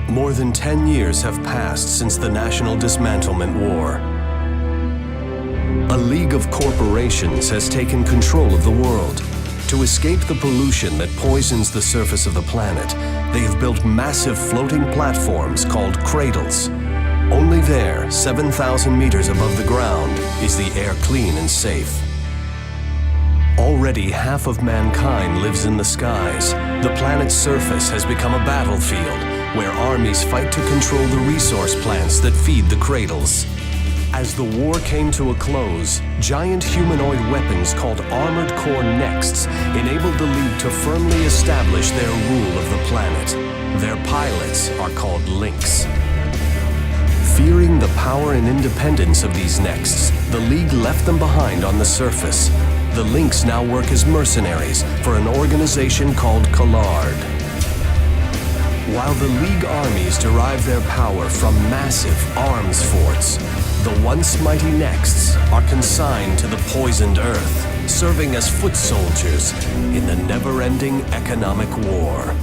More than 10 years have passed since the National Dismantlement War. A league of corporations has taken control of the world. To escape the pollution that poisons the surface of the planet, they have built massive floating platforms called cradles. Only there, 7,000 meters above the ground, is the air clean and safe. Already half of mankind lives in the skies. The planet's surface has become a battlefield where armies fight to control the resource plants that feed the cradles. As the war came to a close, giant humanoid weapons called Armored Core Nexts enabled the League to firmly establish their rule of the planet. Their pilots are called Lynx. Fearing the power and independence of these Nexts, the League left them behind on the surface. The Lynx now work as mercenaries for an organization called Collard. While the League armies derive their power from massive arms forts, the once mighty Nexts are consigned to the poisoned Earth, serving as foot soldiers in the never-ending economic war.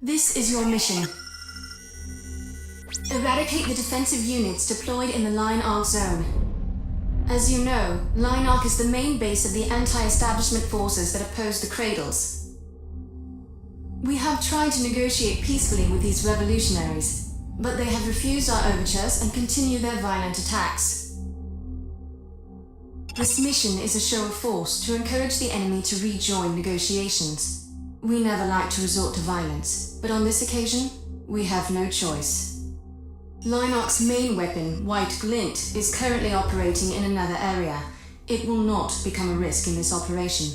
This is your mission. Eradicate the defensive units deployed in the Line Arc zone. As you know, Line Arc is the main base of the anti-establishment forces that oppose the Cradles. We have tried to negotiate peacefully with these revolutionaries, but they have refused our overtures and continue their violent attacks. This mission is a show of force to encourage the enemy to rejoin negotiations. We never like to resort to violence, but on this occasion, we have no choice. Line Arc's main weapon, White Glint, is currently operating in another area. It will not become a risk in this operation.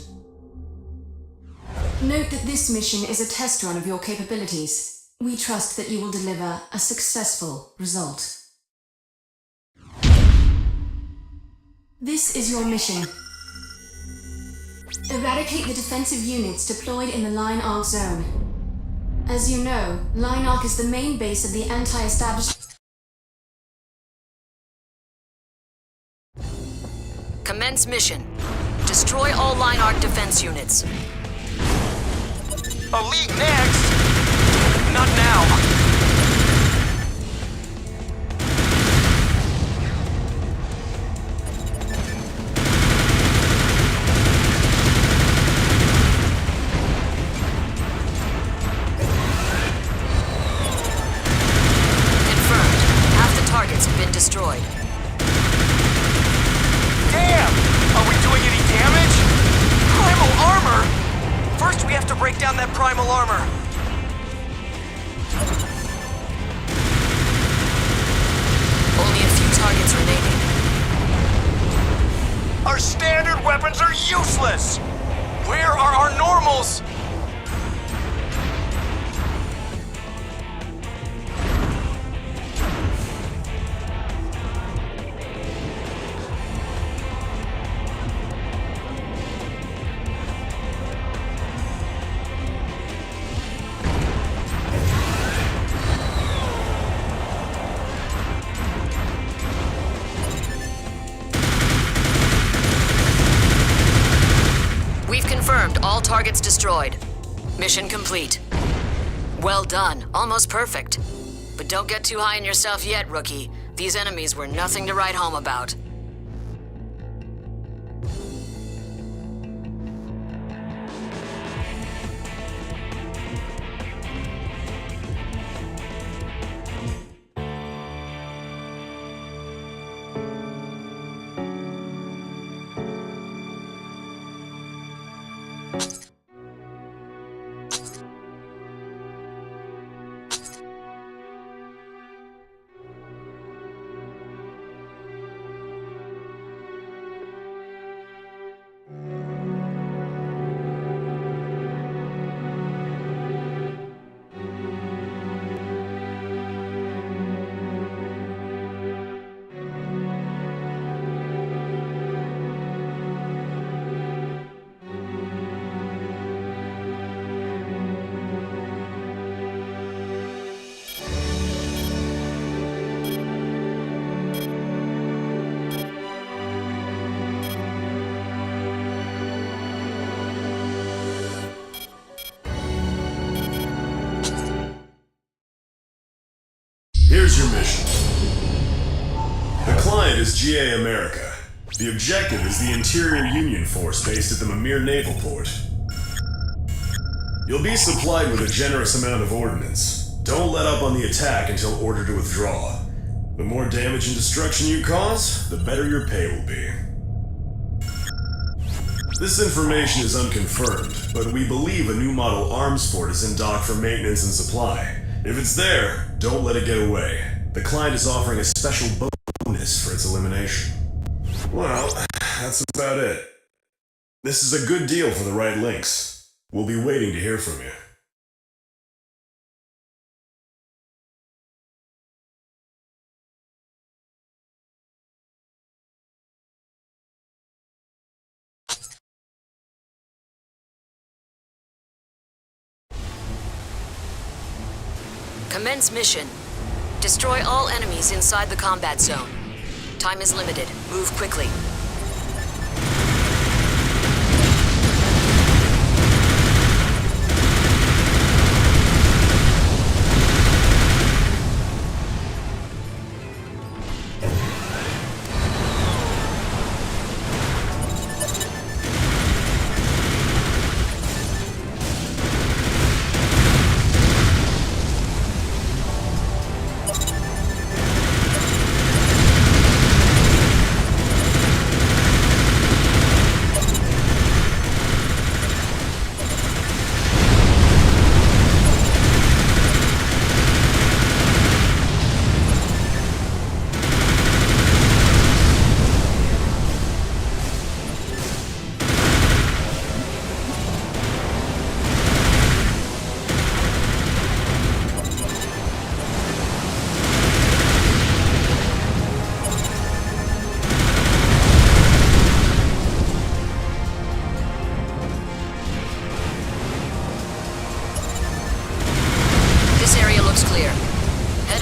Note that this mission is a test run of your capabilities. We trust that you will deliver a successful result. This is your mission. Eradicate the defensive units deployed in the Line Arc zone. As you know, Line Arc is the main base of the anti-establishment. Commence mission. Destroy all Line Arc defense units. A league next? Not now. Destroyed. Damn! Are we doing any damage? Primal armor? First we have to break down that primal armor. Only a few targets remaining. Our standard weapons are useless! Where are our normals? All targets destroyed. Mission complete. Well done. Almost perfect. But don't get too high on yourself yet, rookie. These enemies were nothing to write home about. Here's your mission. The client is GA America. The objective is the Interior Union Force based at the Mimir Naval Port. You'll be supplied with a generous amount of ordnance. Don't let up on the attack until ordered to withdraw. The more damage and destruction you cause, the better your pay will be. This information is unconfirmed, but we believe a new model arms fort is in dock for maintenance and supply. If it's there, don't let it get away. The client is offering a special bonus for its elimination. Well, that's about it. This is a good deal for the right links. We'll be waiting to hear from you. Commence mission. Destroy all enemies inside the combat zone. Time is limited. Move quickly.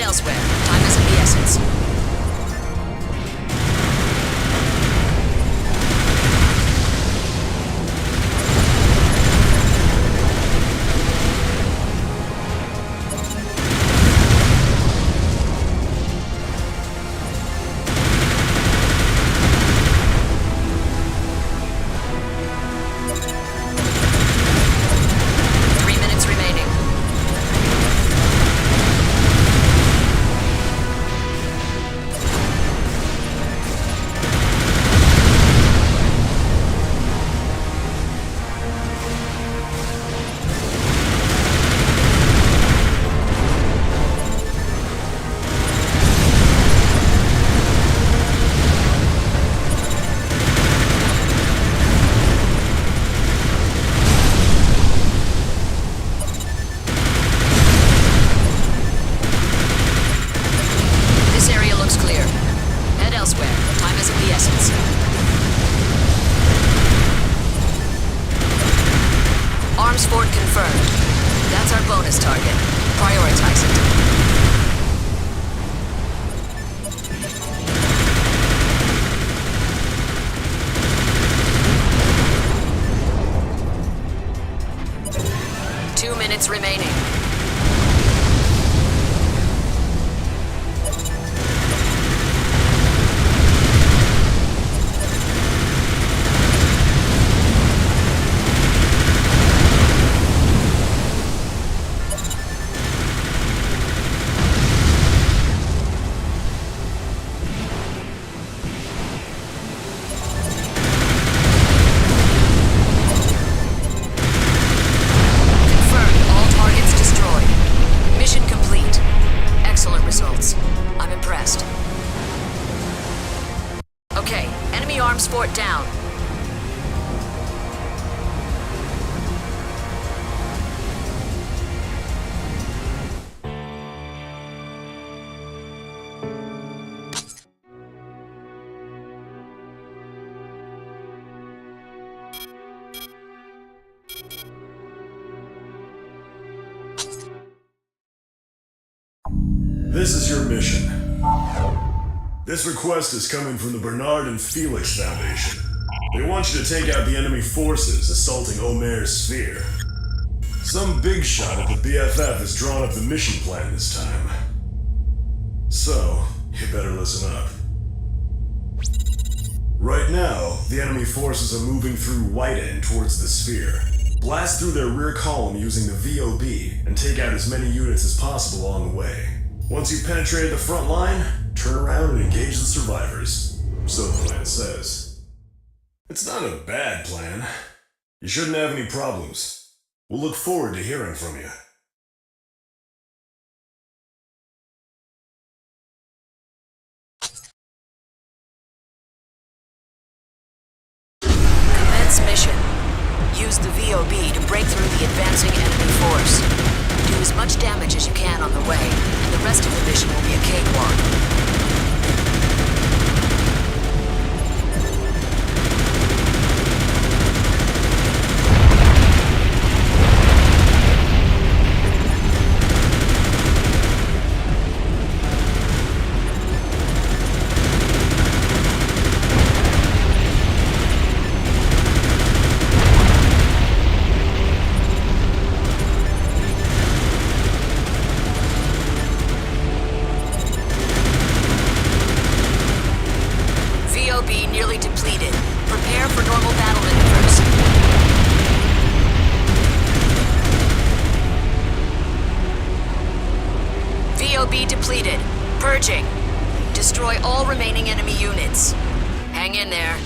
Elsewhere. Time is of the essence. Arms Fort confirmed. That's our bonus target. Prioritize it. Two minutes remaining. Arms Fort down. This is your mission. This request is coming from the Bernard and Felix Foundation. They want you to take out the enemy forces assaulting Omer's sphere. Some big shot at the BFF has drawn up the mission plan this time. So, you better listen up. Right now, the enemy forces are moving through White End towards the sphere. Blast through their rear column using the VOB and take out as many units as possible along the way. Once you've penetrated the front line, turn around and engage the survivors. So the plan says. It's not a bad plan. You shouldn't have any problems. We'll look forward to hearing from you. Commence mission. Use the VOB to break through the advancing enemy force. Do as much damage as you can on the way, and the rest of the mission will be a cakewalk. VOB depleted. Purging. Destroy all remaining enemy units. Hang in there.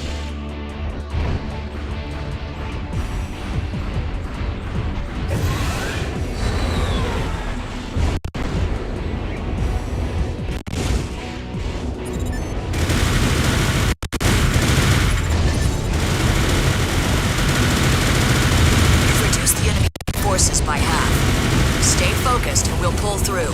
You've reduced the enemy forces by half. Stay focused and we'll pull through.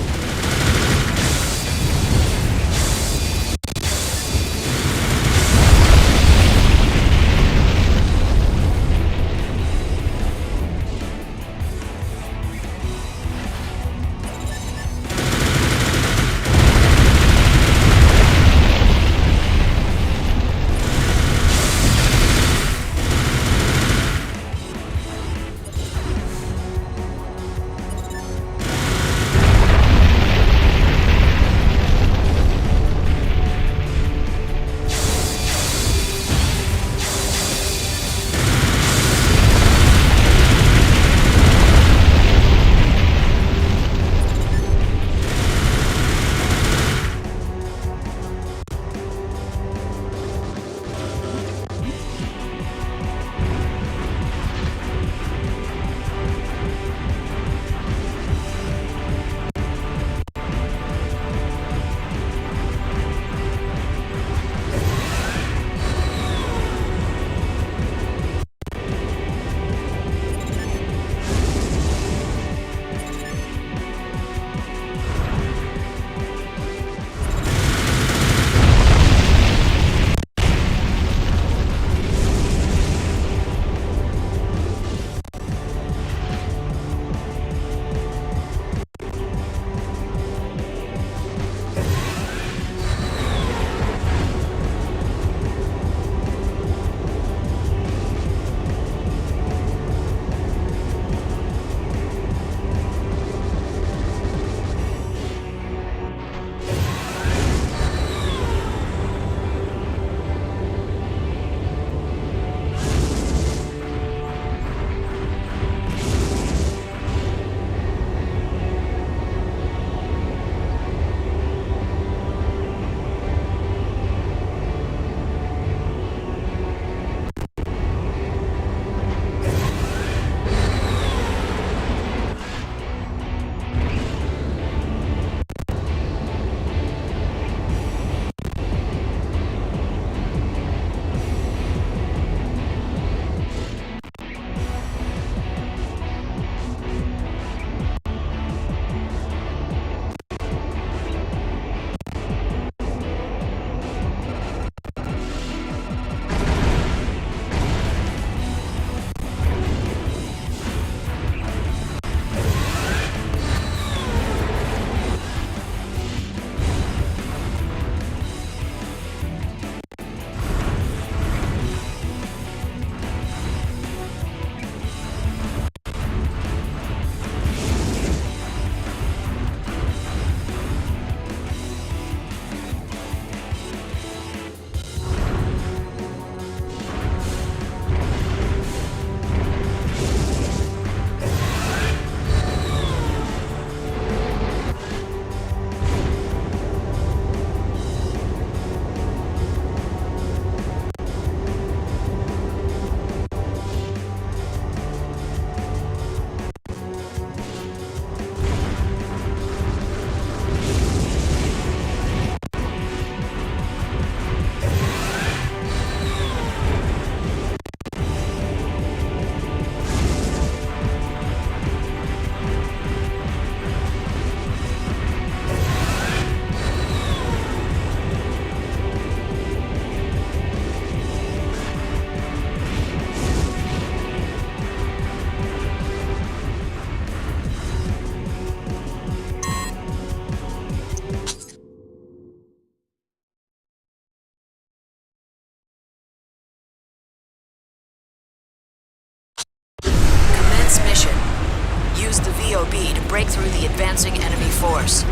VOB to break through the advancing enemy force.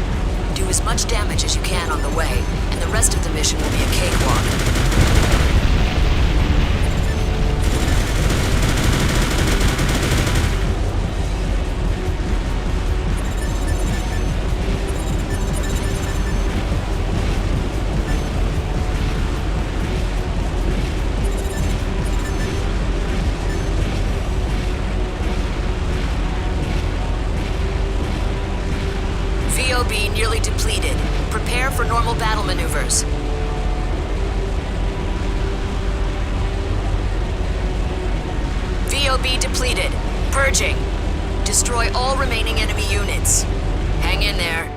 Do as much damage as you can on the way, and the rest of the mission will be a cakewalk. VOB nearly depleted. Prepare for normal battle maneuvers. VOB depleted. Purging. Destroy all remaining enemy units. Hang in there.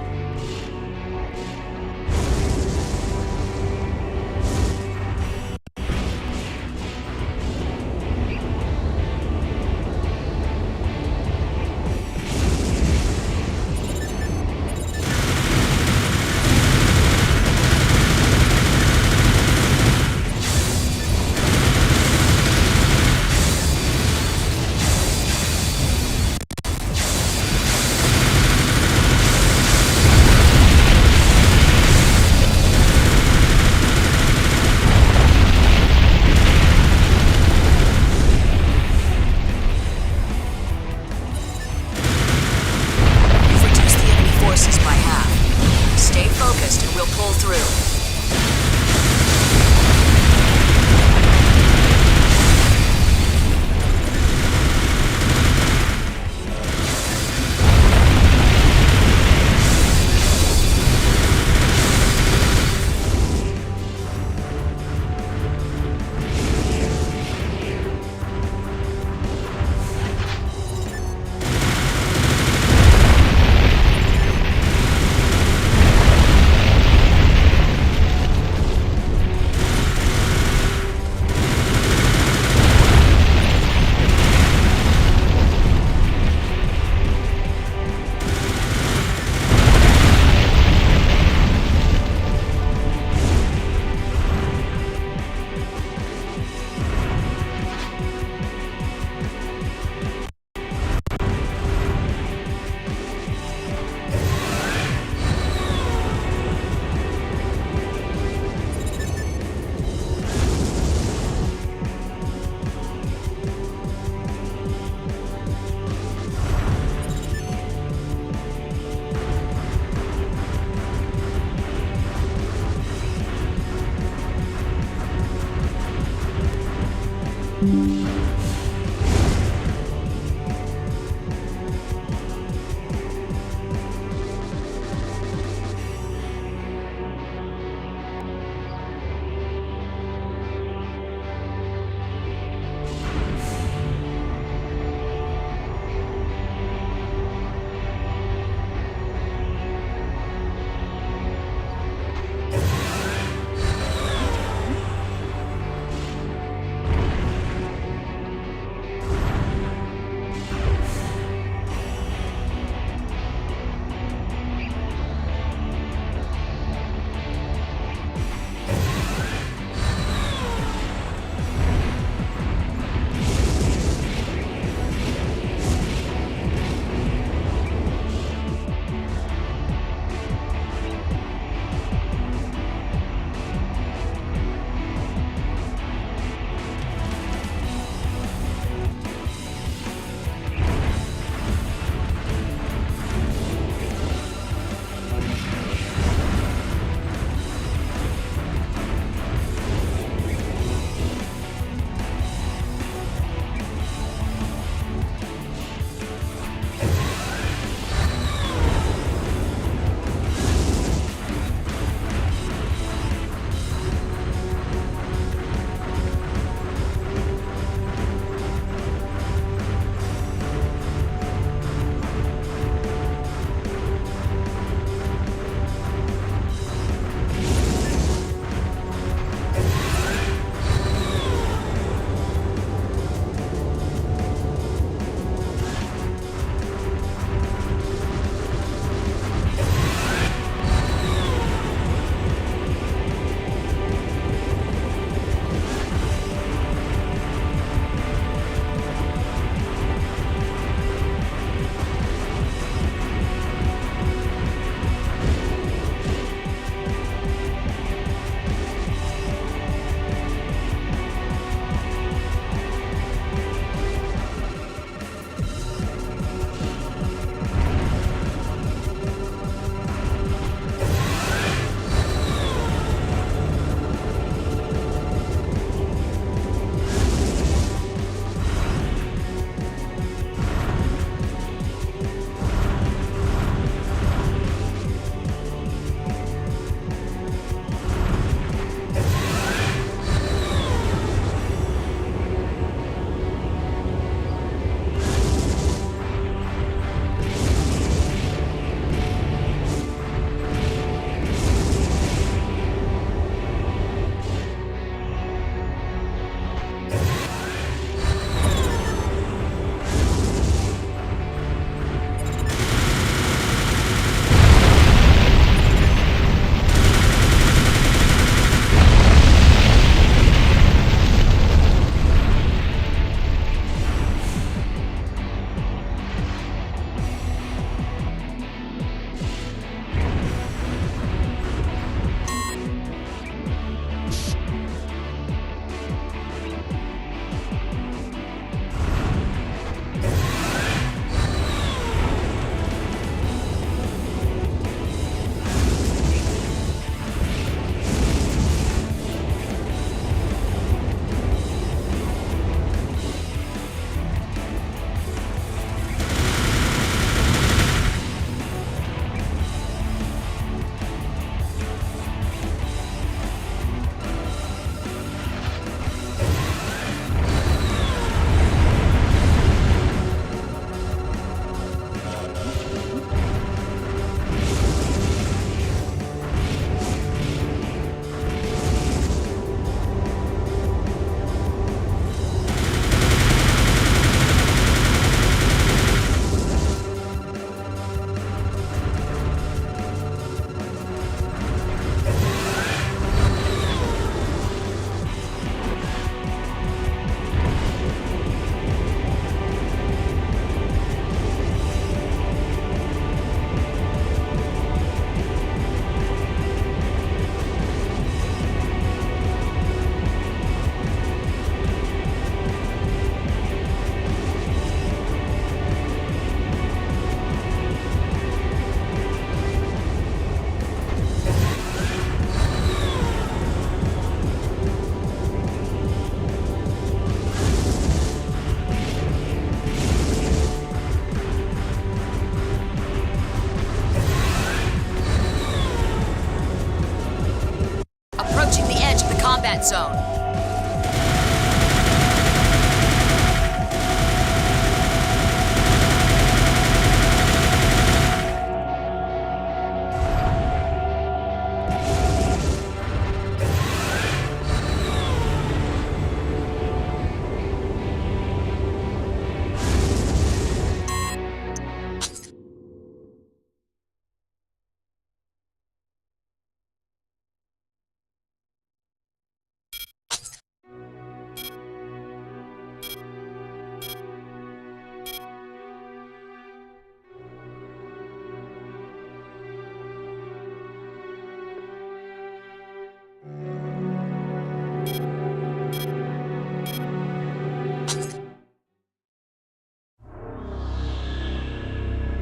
red zone.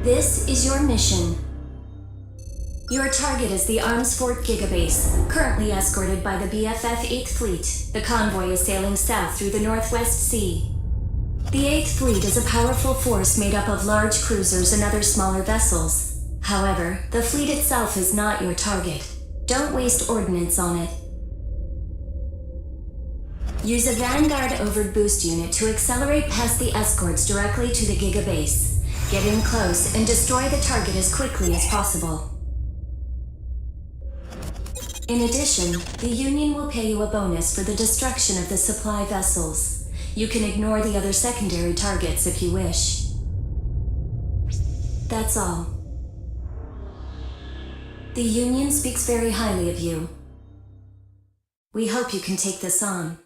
This is your mission. Your target is the Arms Fort Gigabase, currently escorted by the BFF 8th Fleet. The convoy is sailing south through the Northwest Sea. The 8th Fleet is a powerful force made up of large cruisers and other smaller vessels. However, the fleet itself is not your target. Don't waste ordnance on it. Use a Vanguard Overboost unit to accelerate past the escorts directly to the Gigabase. Get in close and destroy the target as quickly as possible. In addition, the Union will pay you a bonus for the destruction of the supply vessels. You can ignore the other secondary targets if you wish. That's all. The Union speaks very highly of you. We hope you can take this on.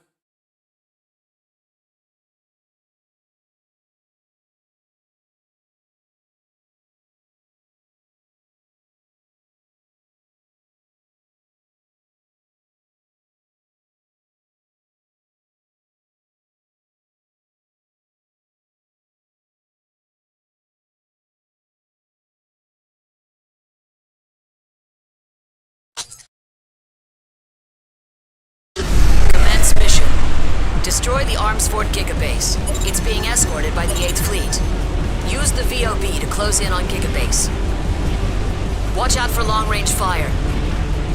Mission. Destroy the Arms Fort Gigabase. It's being escorted by the 8th Fleet. Use the VOB to close in on Gigabase. Watch out for long-range fire.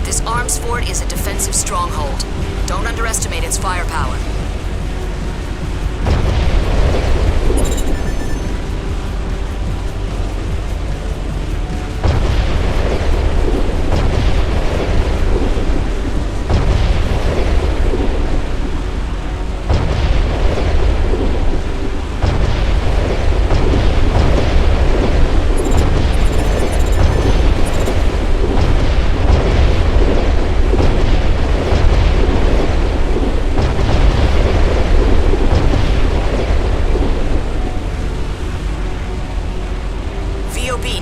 This Arms Fort is a defensive stronghold. Don't underestimate its firepower.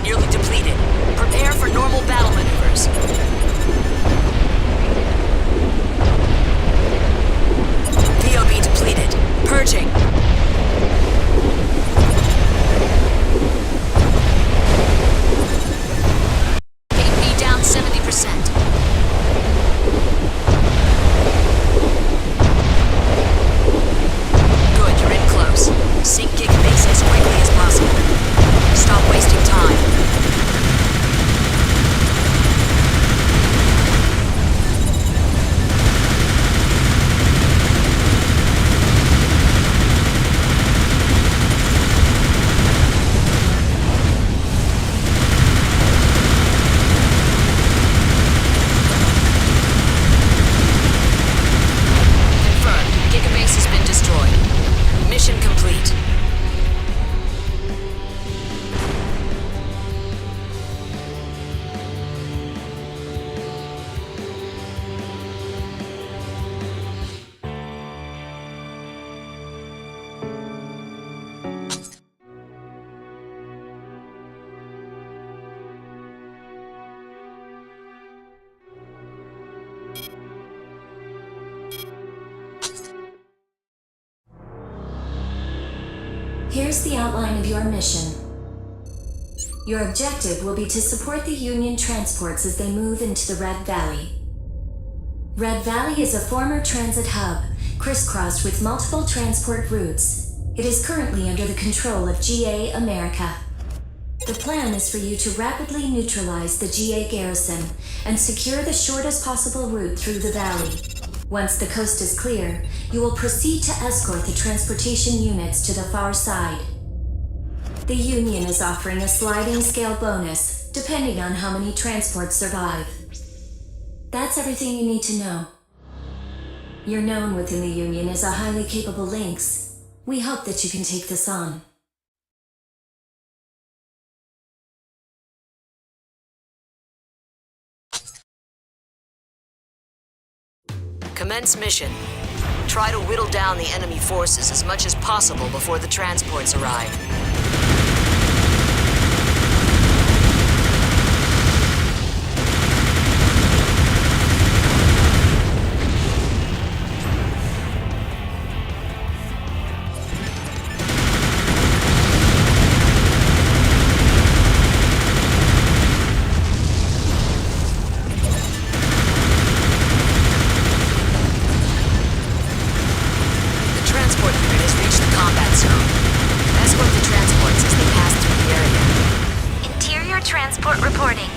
Nearly depleted. Prepare for normal battle maneuvers. VOB depleted. Purging. AP down 70%. Good, you're in close. Sink Gigabase as quickly as possible. Stop wasting time. Confirmed. Gigabase has been destroyed. Mission complete. Here's the outline of your mission. Your objective will be to support the Union transports as they move into the Red Valley. Red Valley is a former transit hub, crisscrossed with multiple transport routes. It is currently under the control of GA America. The plan is for you to rapidly neutralize the GA garrison and secure the shortest possible route through the valley. Once the coast is clear, you will proceed to escort the transportation units to the far side. The Union is offering a sliding scale bonus, depending on how many transports survive. That's everything you need to know. You're known within the Union as a highly capable Lynx. We hope that you can take this on. Commence mission. Try to whittle down the enemy forces as much as possible before the transports arrive. Transport reporting.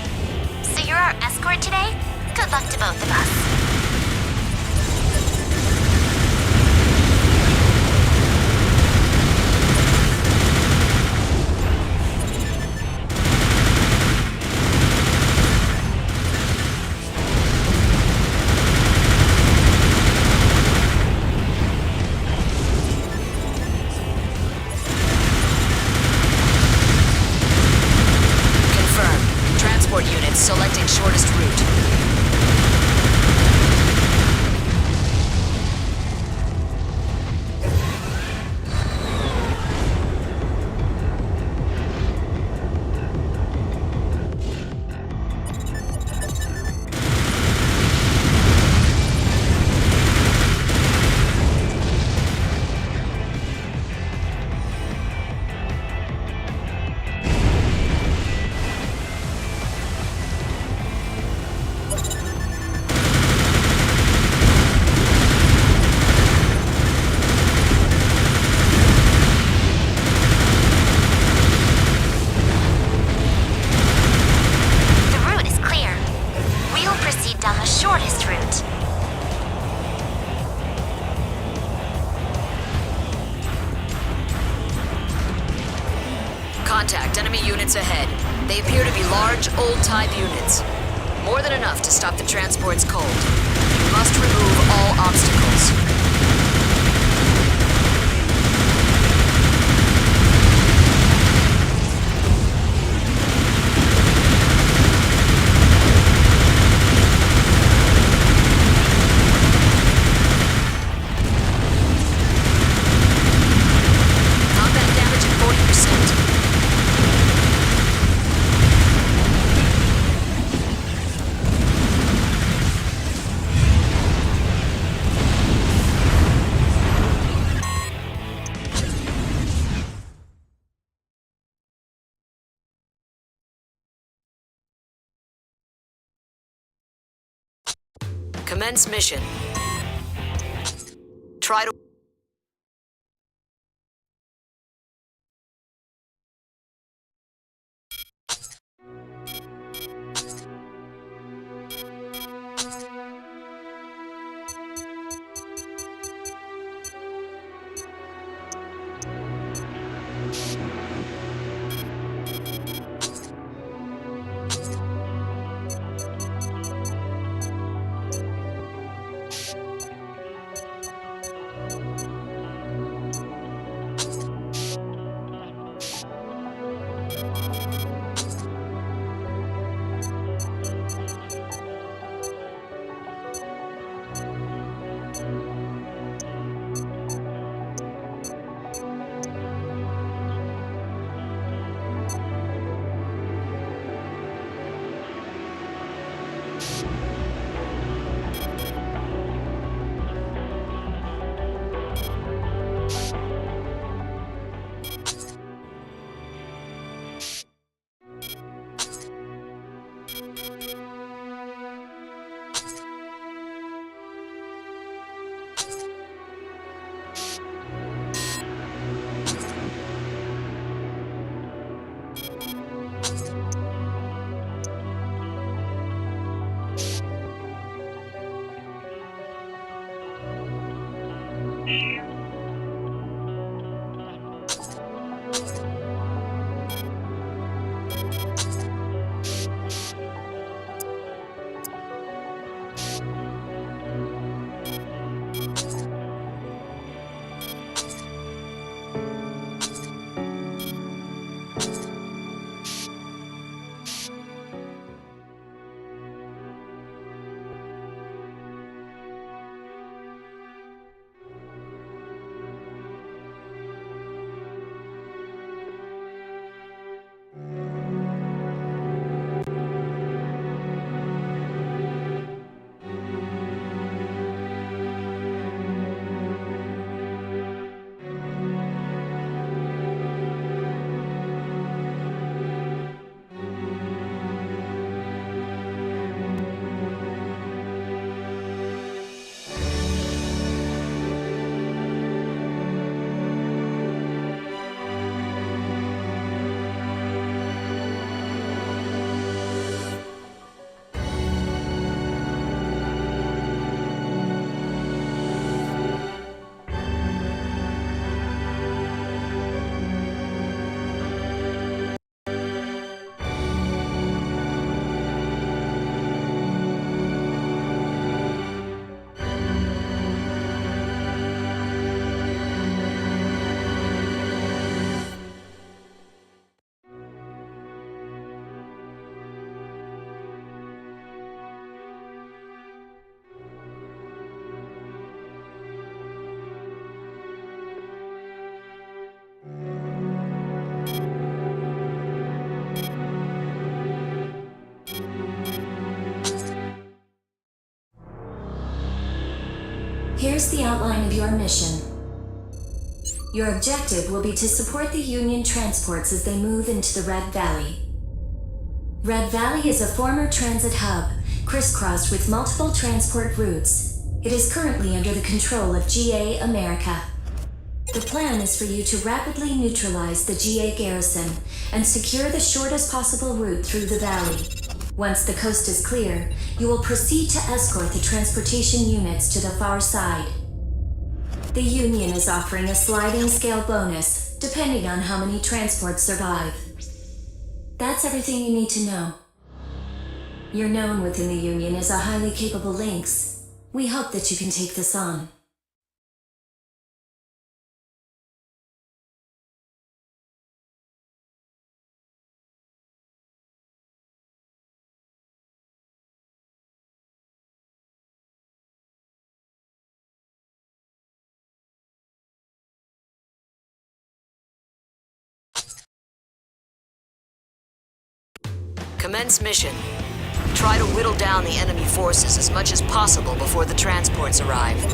So you're our escort today? Good luck to both of us. Units selecting shortest route. Contact enemy units ahead. They appear to be large, old-type units. More than enough to stop the transports cold. You must remove all obstacles. Commence mission. Try to... Here's the outline of your mission. Your objective will be to support the Union transports as they move into the Red Valley. Red Valley is a former transit hub, crisscrossed with multiple transport routes. It is currently under the control of GA America. The plan is for you to rapidly neutralize the GA garrison and secure the shortest possible route through the valley. Once the coast is clear, you will proceed to escort the transportation units to the far side. The Union is offering a sliding scale bonus, depending on how many transports survive. That's everything you need to know. You're known within the Union as a highly capable Lynx. We hope that you can take this on. Commence mission. Try to whittle down the enemy forces as much as possible before the transports arrive.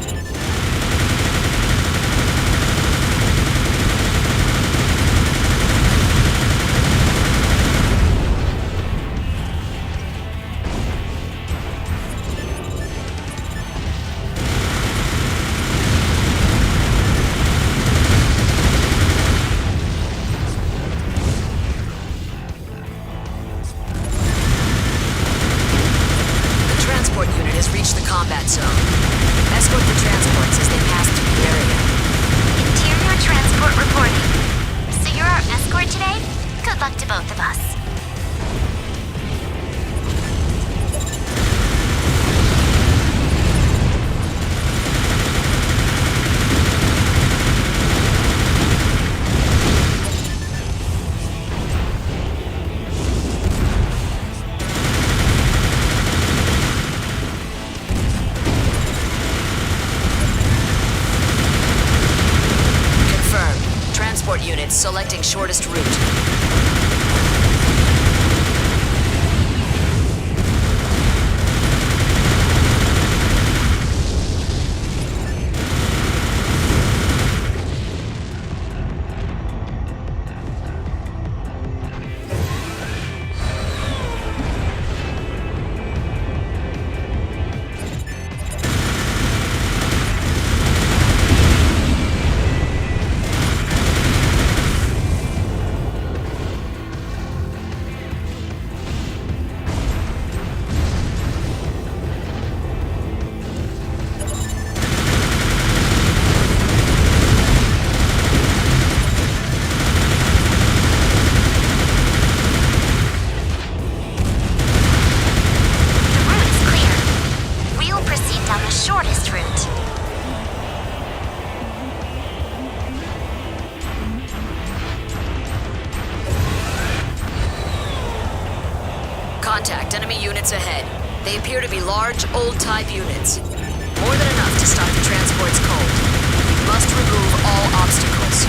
Combat zone. Escort the transports as they pass through the area. Interior transport reporting. So you're our escort today? Good luck to both of us. Units selecting shortest route. Contact enemy units ahead. They appear to be large, old-type units. More than enough to stop the transports cold. You must remove all obstacles.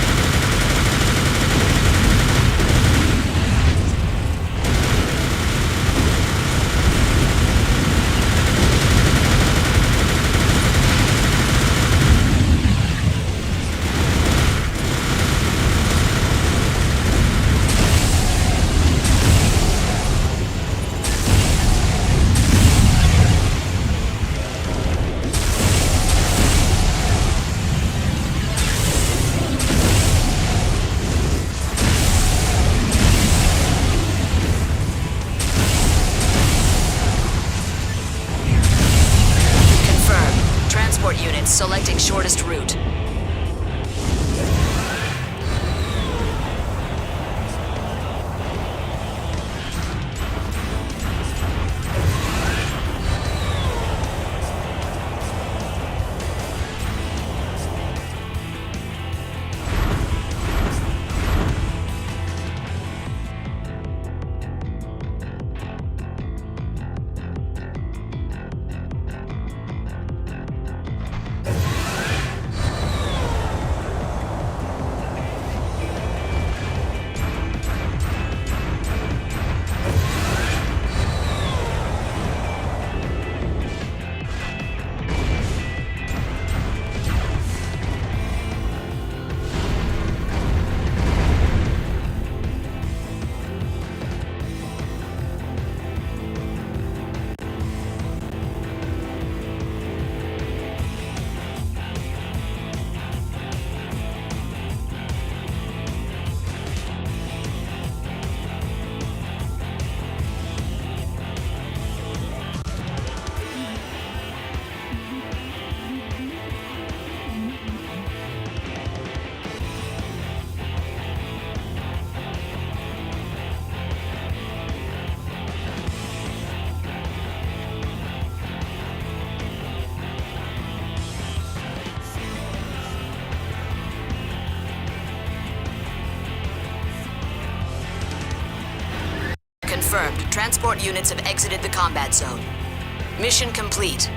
Units selecting shortest route. Transport units have exited the combat zone. Mission complete.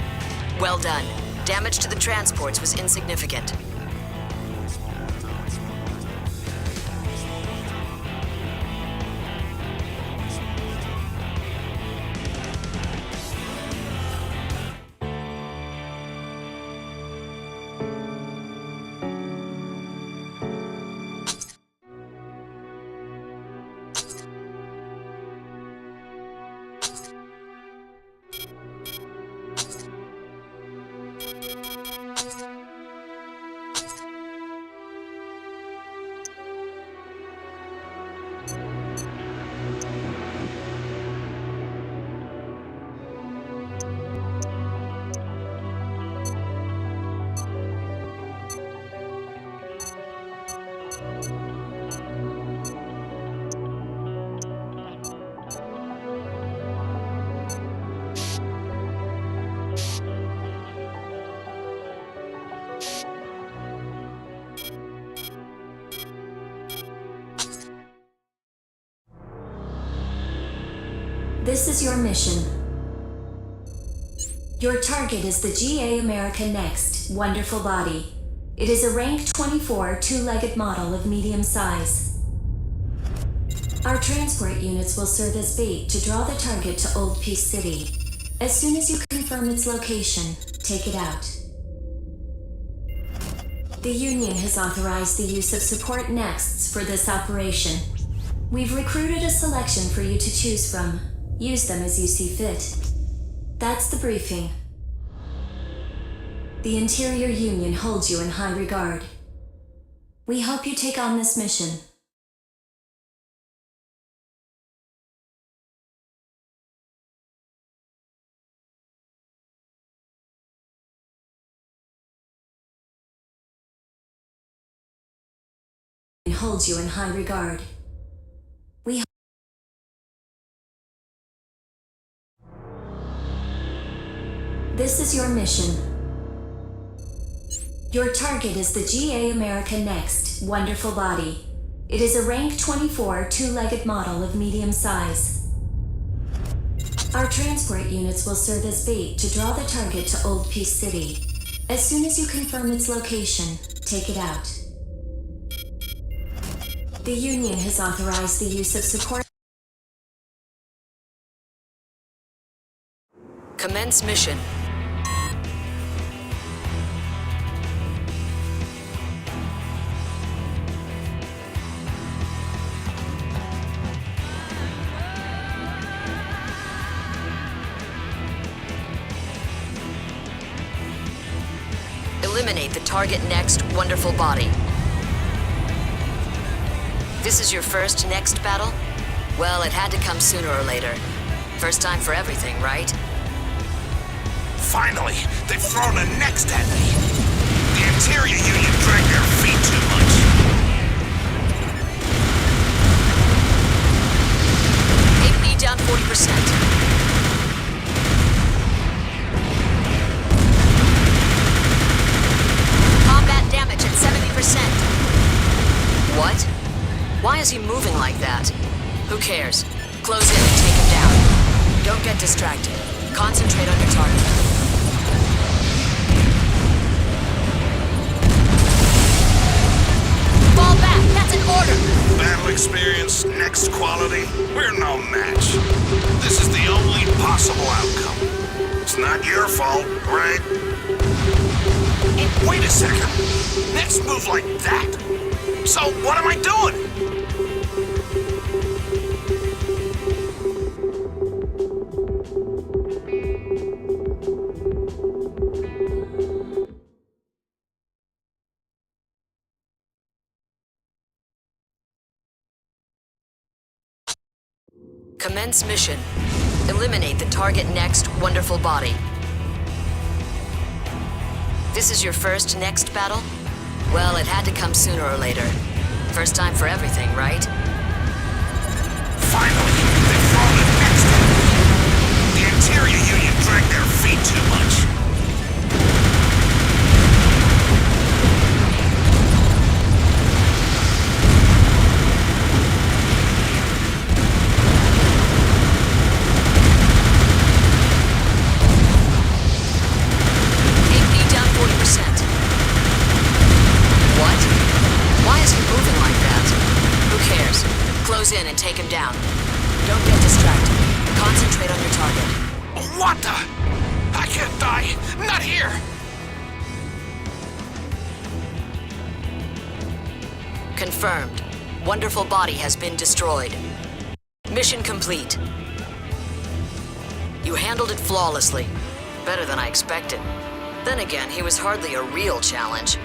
Well done. Damage to the transports was insignificant. This is your mission. Your target is the GA America Next Wonderful Body. It is a rank 24 two-legged model of medium size. Our transport units will serve as bait to draw the target to Old Peace City. As soon as you confirm its location, take it out. The Union has authorized the use of support nexts for this operation. We've recruited a selection for you to choose from. Use them as you see fit. That's the briefing. The Interior Union holds you in high regard. We hope you take on this mission. Holds you in high regard. This is your mission. Your target is the GA America Next Wonderful Body. It is a rank 24 two-legged model of medium size. Our transport units will serve as bait to draw the target to Old Peace City. As soon as you confirm its location, take it out. The Union has authorized the use of support. Commence mission. Eliminate the target next Wonderful Body. This is your first next battle? Well, it had to come sooner or later. First time for everything, right? Finally, they've thrown a next at me. The Interior Union dragged their feet too much. AP down 40%. Combat damage at 70%. What? Why is he moving like that? Who cares? Close in and take him down. Don't get distracted. Concentrate on your target. Fall back! That's an order! Battle experience, next quality, we're no match. This is the only possible outcome. It's not your fault, right? Wait a second. Next move like that? So what am I doing? Commence mission. Eliminate the target next Wonderful Body. This is your first next battle? Well, it had to come sooner or later. First time for everything, right? Finally, they've thrown a next at me. The Interior Union dragged their feet too much. Quanta! I can't die! Not here! Confirmed. Wonderful body has been destroyed. Mission complete. You handled it flawlessly. Better than I expected. Then again, he was hardly a real challenge.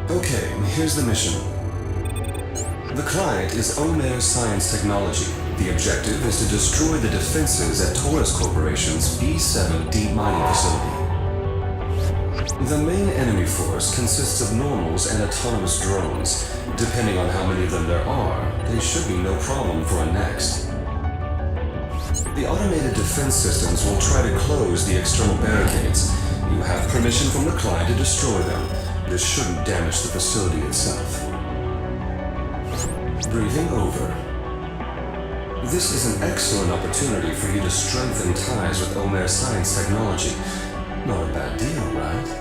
Okay, here's the mission. The client is Omer Science Technology. The objective is to destroy the defenses at Taurus Corporation's B7 deep mining facility. The main enemy force consists of normals and autonomous drones. Depending on how many of them there are, they should be no problem for a next. The automated defense systems will try to close the external barricades. You have permission from the client to destroy them. This shouldn't damage the facility itself. Breathing over. This is an excellent opportunity for you to strengthen ties with Omer Science Technology. Not a bad deal, right?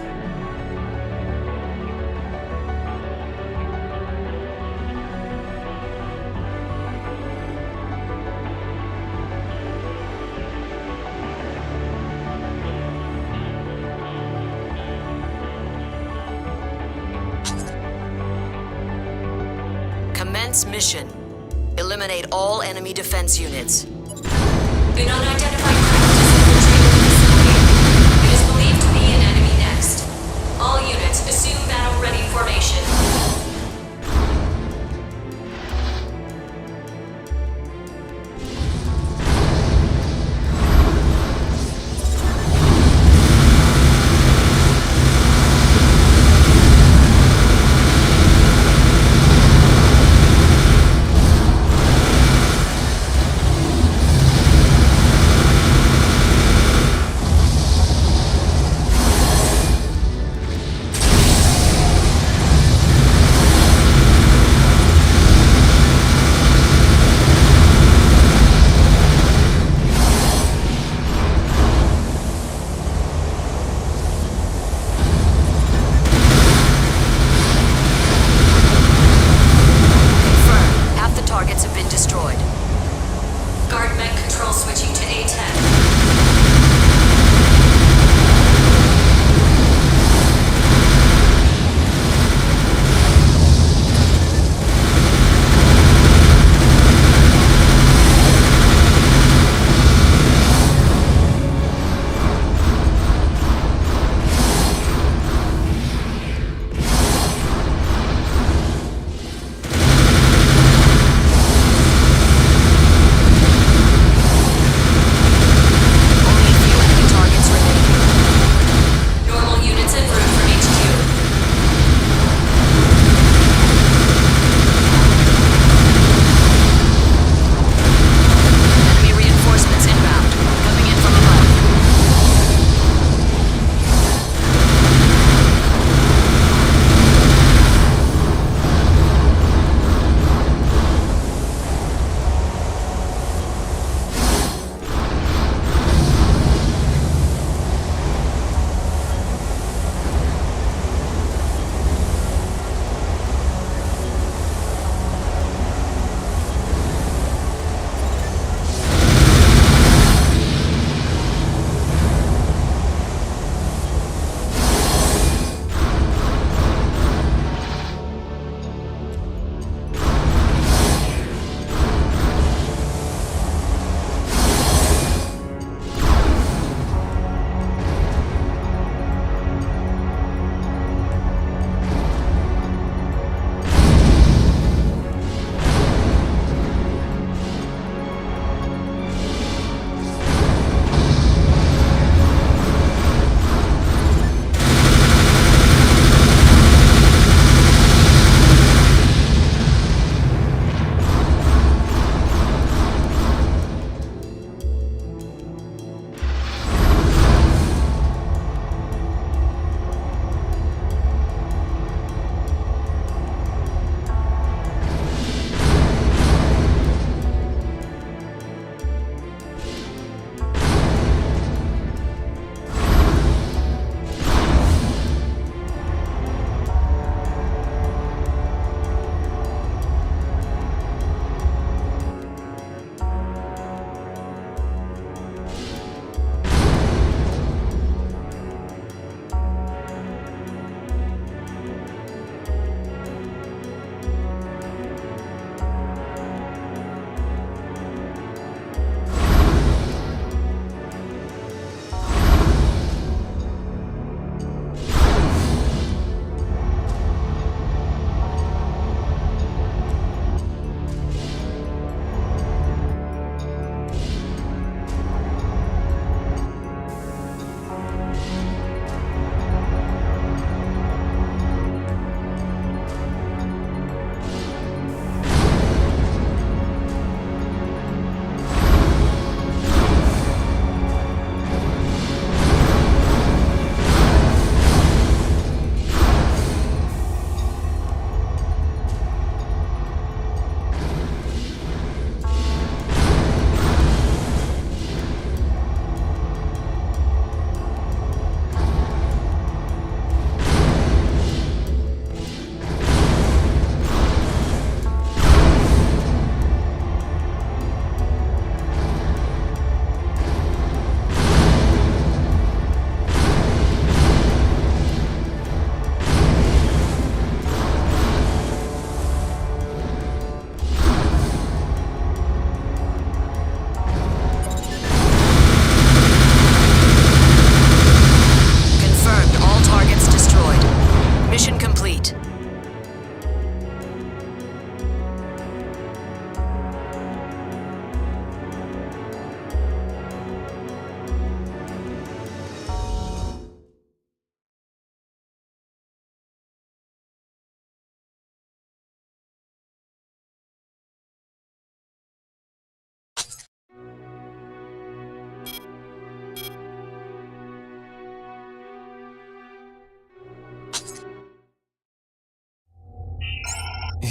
Commence mission. Eliminate all enemy defense units. An unidentified craft has infiltrated the facility. It is believed to be an enemy next. All units assume battle-ready formation.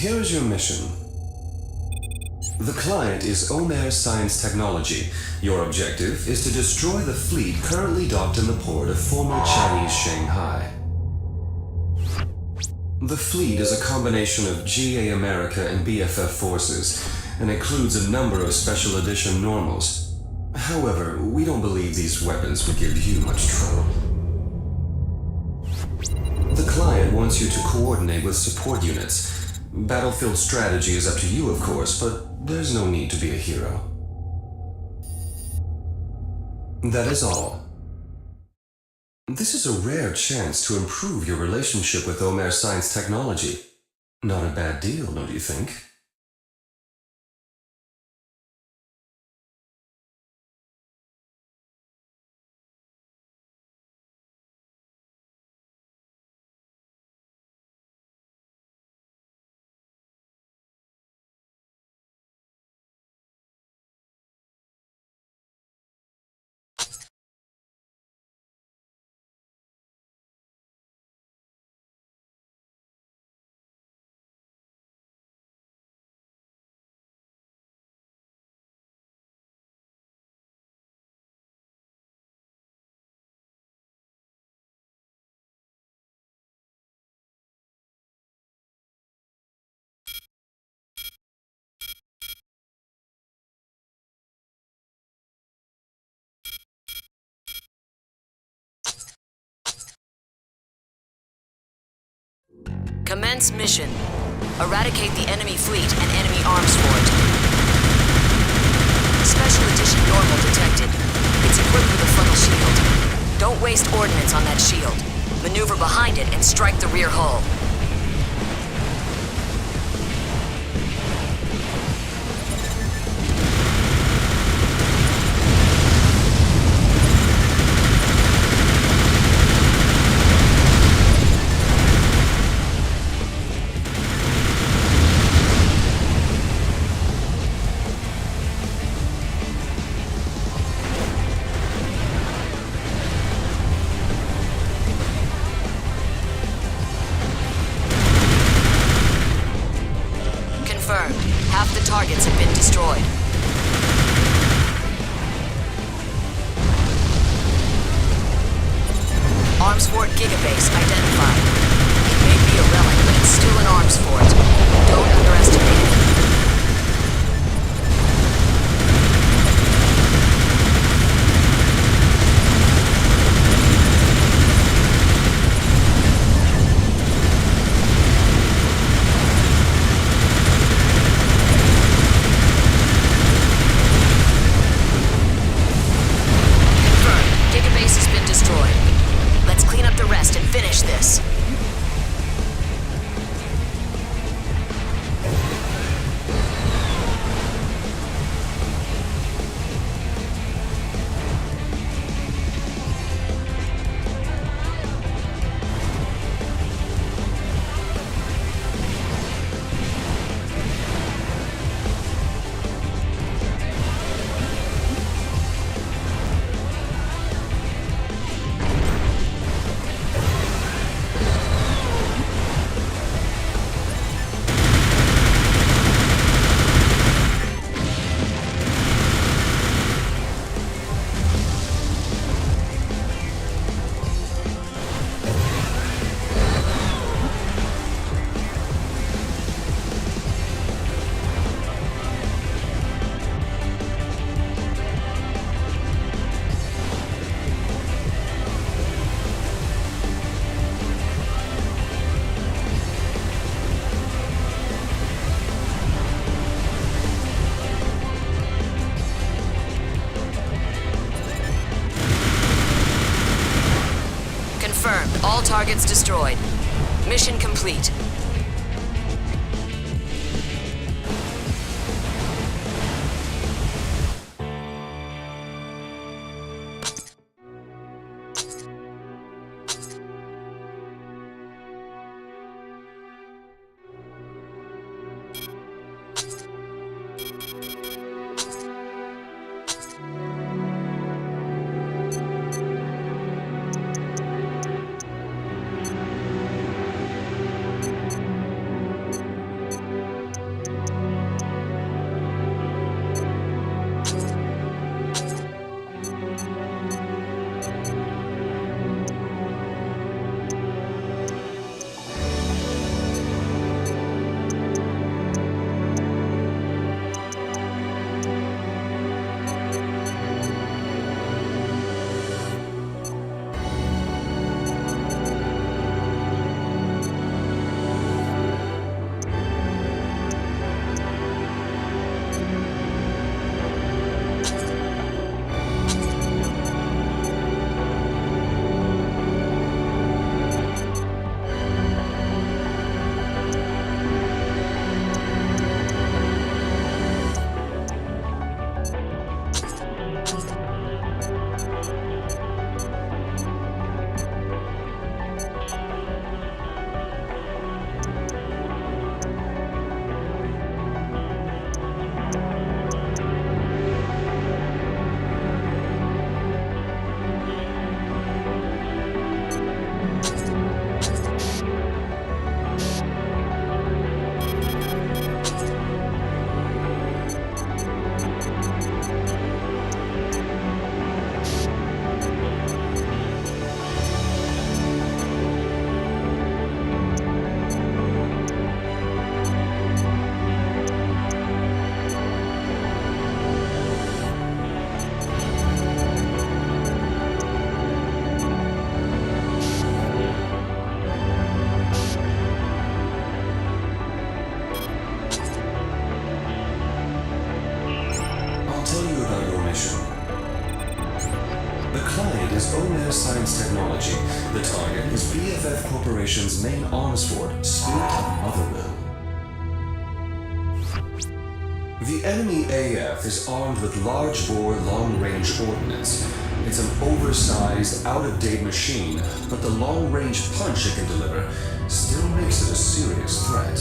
Here is your mission. The client is Omer Science Technology. Your objective is to destroy the fleet currently docked in the port of former Chinese Shanghai. The fleet is a combination of GA America and BFF forces, and includes a number of special edition normals. However, we don't believe these weapons would give you much trouble. The client wants you to coordinate with support units. Battlefield strategy is up to you, of course, but there's no need to be a hero. That is all. This is a rare chance to improve your relationship with Omer Science Technology. Not a bad deal, don't you think? Commence mission. Eradicate the enemy fleet and enemy arms fort. Special edition normal detected. It's equipped with a frontal shield. Don't waste ordnance on that shield. Maneuver behind it and strike the rear hull. Half the targets have been destroyed. Arms Fort Gigabase identified. It may be a relic, but it's still an arms fort. Don't underestimate it. Finish this. Confirmed. All targets destroyed. Mission complete. is Omer Science Technology. The target is BFF Corporation's main arms fort, Spirit of Motherwell. The enemy AF is armed with large-bore, long-range ordnance. It's an oversized, out-of-date machine, but the long-range punch it can deliver still makes it a serious threat.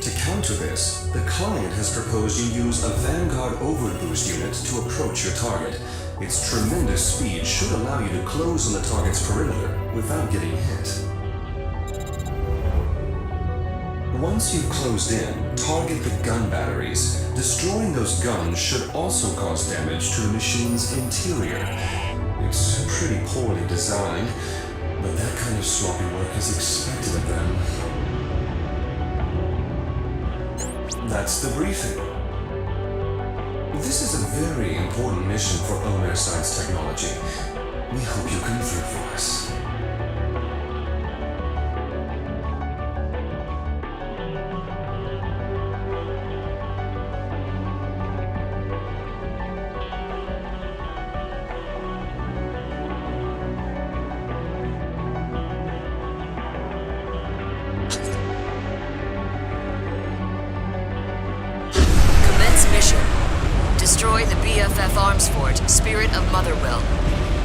To counter this, the client has proposed you use a Vanguard Overboost unit to approach your target. Its tremendous speed should allow you to close on the target's perimeter without getting hit. Once you've closed in, target the gun batteries. Destroying those guns should also cause damage to the machine's interior. It's pretty poorly designed, but that kind of sloppy work is expected of them. That's the briefing. This is a very important mission for Omer Science Technology. We hope you come through for us. Mission. Destroy the BFF arms fort, Spirit of Motherwell.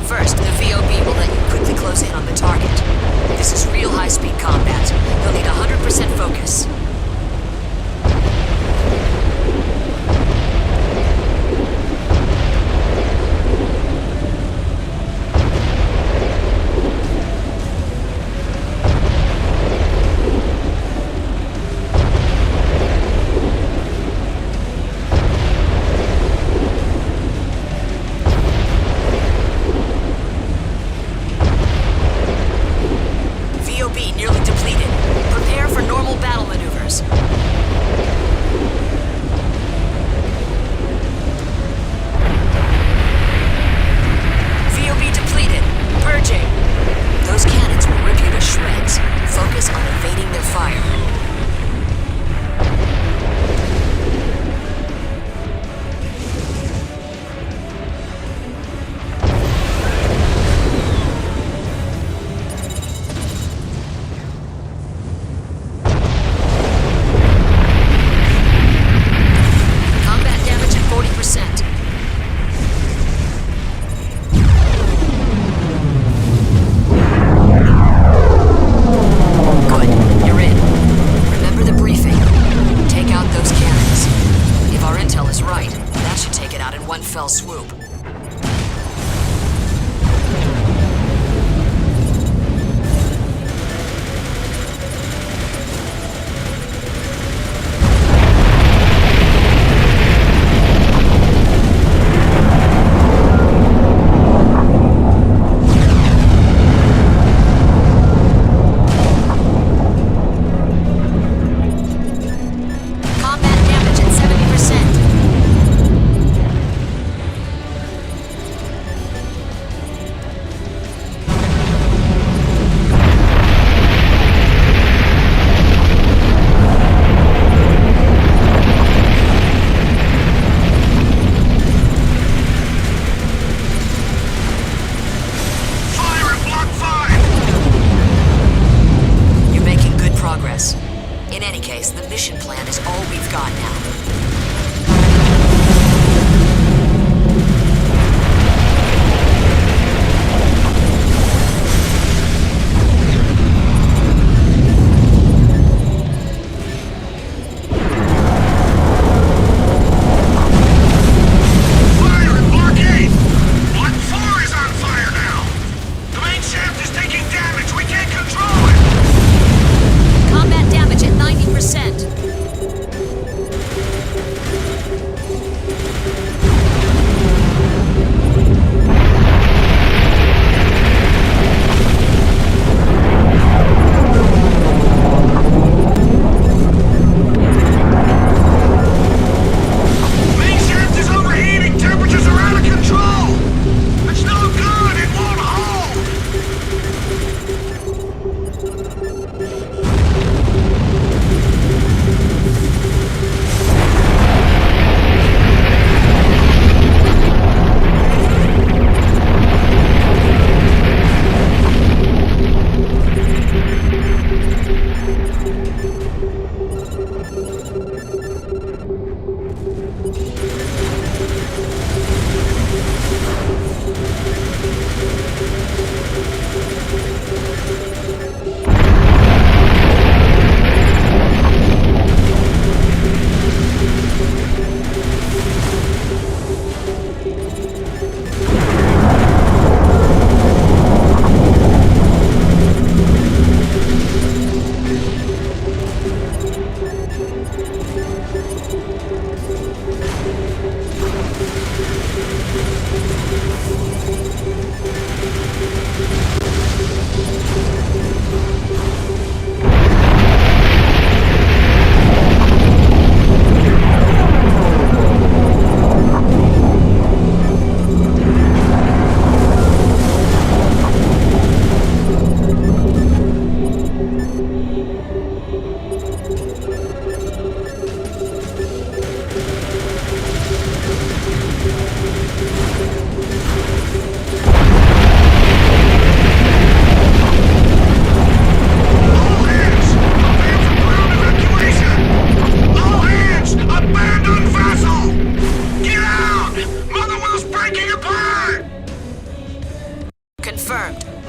First, the VOB will let you quickly close in on the target. This is real high-speed combat. You'll need 100% focus. Nearly depleted. Prepare for normal battle maneuvers. VOB depleted. Purging. Those cannons will rip you to shreds. Focus on evading their fire. One fell swoop. In any case, the mission plan is all we've got now.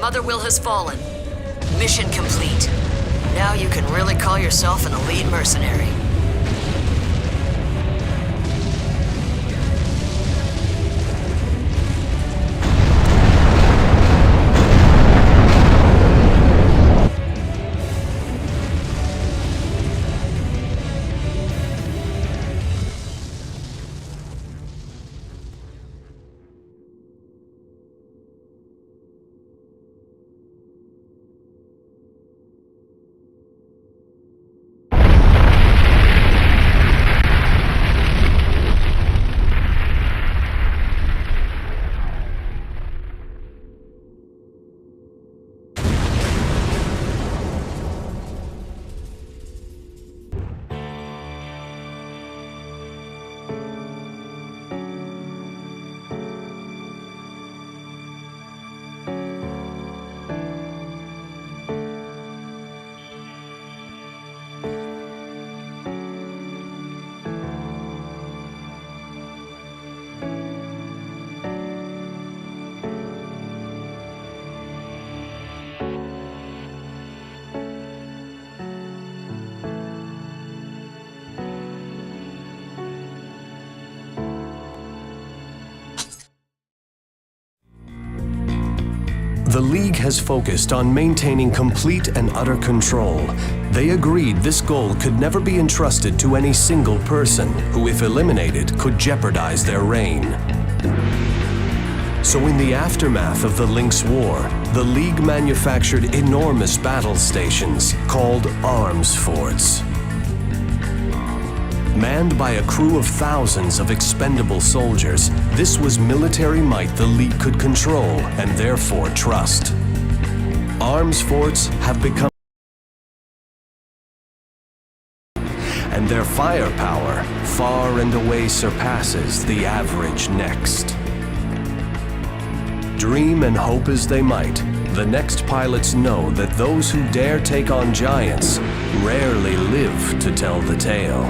Mother Will has fallen. Mission complete. Now you can really call yourself an elite mercenary. The League has focused on maintaining complete and utter control. They agreed this goal could never be entrusted to any single person, who, if eliminated, could jeopardize their reign. So in the aftermath of the Lynx War, the League manufactured enormous battle stations called arms forts. Manned by a crew of thousands of expendable soldiers, this was military might the League could control and therefore trust. Arms forts have become, and their firepower far and away surpasses the average Next. Dream and hope as they might, the Next pilots know that those who dare take on giants rarely live to tell the tale.